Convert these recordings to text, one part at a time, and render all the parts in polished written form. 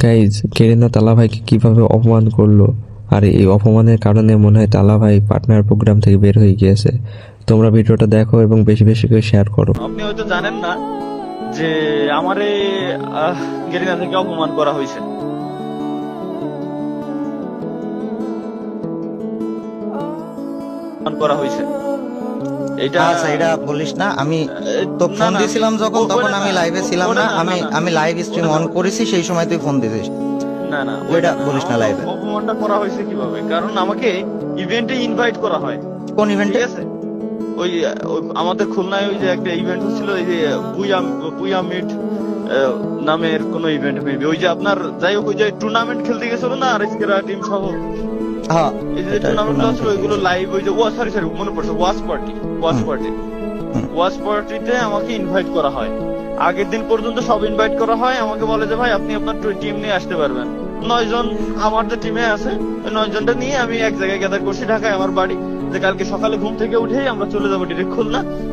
Guys, Garena তালা ভাইকে কিভাবে অপমান করলো, আর এই অপমানের কারণে মনে হয় তালা ভাই পার্টনার প্রোগ্রাম থেকে বের হয়ে গিয়েছে। তোমরা ভিডিওটা দেখো এবং বেশি বেশি করে শেয়ার করো। আপনি হয়তো জানেন না যে আমারে গেরিনা থেকে অপমান করা হয়েছে। করা হয়েছে এটা আচ্ছা, এটা বলিস না। আমি তো ফোন দিয়েছিলাম যখন, তখন আমি লাইভে ছিলাম না। আমি লাইভ স্ট্রিম অন করেছি, সেই সময় তুই ফোন দিয়েছিস। না না ওইটা বলিস না লাইভে। অপমানটা করা হয়েছে কিভাবে? কারণ আমাকে ইভেন্টে ইনভাইট করা হয়। কোন ইভেন্টে? ঠিক আছে, ওই আমাদের খুলনায় ওই যে একটা ইভেন্ট হচ্ছিল, ওই যে পুয়া মিট নামের কোন ইভেন্ট, মেবি ওই যে আপনার যাই হোক, ওই যে টুর্নামেন্ট খেলতে গেছিল না আরিস্কেরা টিম সহ। হ্যাঁ, এই যে টুর্নামেন্ট হচ্ছিল ওইগুলো লাইভ, ওই যে সরি মনে পড়ছে, ওয়াচ পার্টিতে আমাকে ইনভাইট করা হয়। আগের দিন পর্যন্ত সব ইনভাইট করা হয়, আমাকে বলে যে ভাই আপনি আপনার টিম নিয়ে আসতে পারবেন। 9 জন আমার যে টিমে আছে, ওই 9 জনটা নিয়ে আমি এক জায়গায় গ্যাদার করছি, ঢাকায় আমার বাড়ি। যে কালকে সকালে ঘুম থেকে উঠেই আমরা চলে যাবো ডিরেক্ট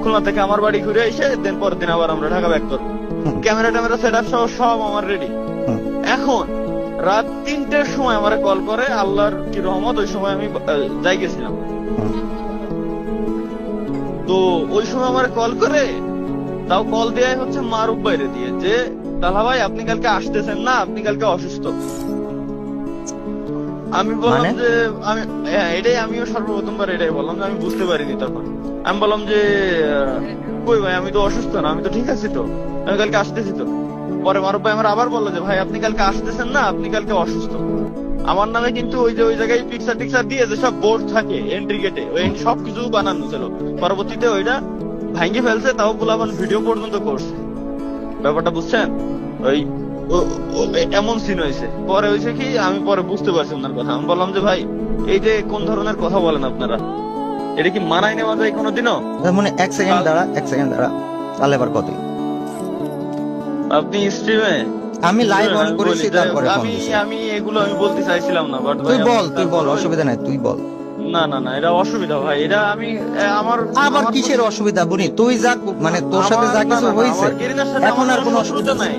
খুলনা থেকে আমার বাড়ি ঘুরে এসে দেন পরের দিন আবার আমরা ঢাকা ব্যাক করবো। ক্যামেরা সেট আপ সব আমার রেডি। এখন রাত 3টের সময় আমারে কল করে, আল্লাহর কি রহমত, ওই সময় আমি যাই গেছিলাম। তো ওই সময় আমার কল করে, তাও কল দেয়াই হচ্ছে মারুফ বাইরে দিয়ে, যে তালা ভাই আপনি কালকে আসতেছেন না, আপনি কালকে অসুস্থ। আমি বললাম যে এটাই, আমিও সর্বপ্রথমবার এটাই বললাম যে আমি বুঝতে পারিনি তখন। আমি বললাম যে কই ভাই, আমি তো অসুস্থ না, আমি তো ঠিক আছি, তো আমি কালকে আসতেছি তো। পরে মারুফ ভাই আমার আবার বললো যে ভাই আপনি কালকে আসতেছেন না, আপনি কালকে অসুস্থ। আমার নামে কিন্তু ওই যে ওই জায়গায় পিকচার টিকচার দিয়ে যে সব বোর্ড থাকে এন্ট্রি গেটে, ওই সবকিছু বানানো ছিল। পরবর্তীতে ওইটা ভাঙ্গে ফেলছে, তাও পোলাপান ভিডিও পর্যন্ত করছে। ব্যাপারটা বুঝছেন? ওই এমন সিন হয়েছে। পরে হয়েছে কি, আমি পরে বুঝতে পারছি ওনার কথা। আমি বললাম যে ভাই এই যে কোন ধরনের কথা বলেন আপনারা, এটা কি মানায় নেওয়া যায় কোনোদিনও? মানে এক সেকেন্ড দাঁড়া, তাহলে এবার কত? আপনি স্ট্রিমে, আমি লাইভ অন করেছি, তারপরে ফোন দিছি। আমি এগুলো আমি বলতে চাইছিলাম না, বাট তুই বল, অসুবিধা নাই, তুই বল। না এটা অসুবিধা ভাই, এটা আমি আমার আবার কিসের অসুবিধা বুনি? তুই যা, মানে তোর সাথে যা কিছু হয়েছে এখন আর কোনো অসুবিধা নাই।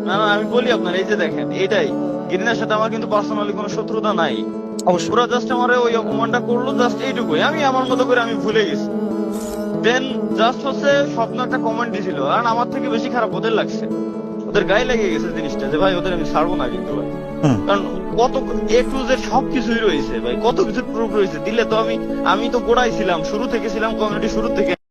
না আমি বলি আপনার, এই যে দেখেন, এটাই গিরিনার সাথে আমার কিন্তু পার্সোনালি কোনো শত্রুতা নাই। অবশ্যই। পুরো জাস্ট আমার ওই অপমানটা করলো, জাস্ট এইটুকুই। আমি আমার মতো করে আমি ভুলে গেছি। দেন জাস্ট হচ্ছে স্বপ্ন একটা কমেন্ট দিছিল, কারণ আমার থেকে বেশি খারাপ ওদের লাগছে। ওদের গায়ে লেগে গেছে জিনিসটা, যে ভাই ওদের আমি ছাড়বো না কিন্তু ভাই। কারণ কত এ টু জেড সবকিছুই রয়েছে ভাই, কত কিছু প্রুফ রয়েছে। দিলে তো আমি তো গোড়াই ছিলাম, শুরু থেকে ছিলাম, কমিউনিটি শুরু থেকে।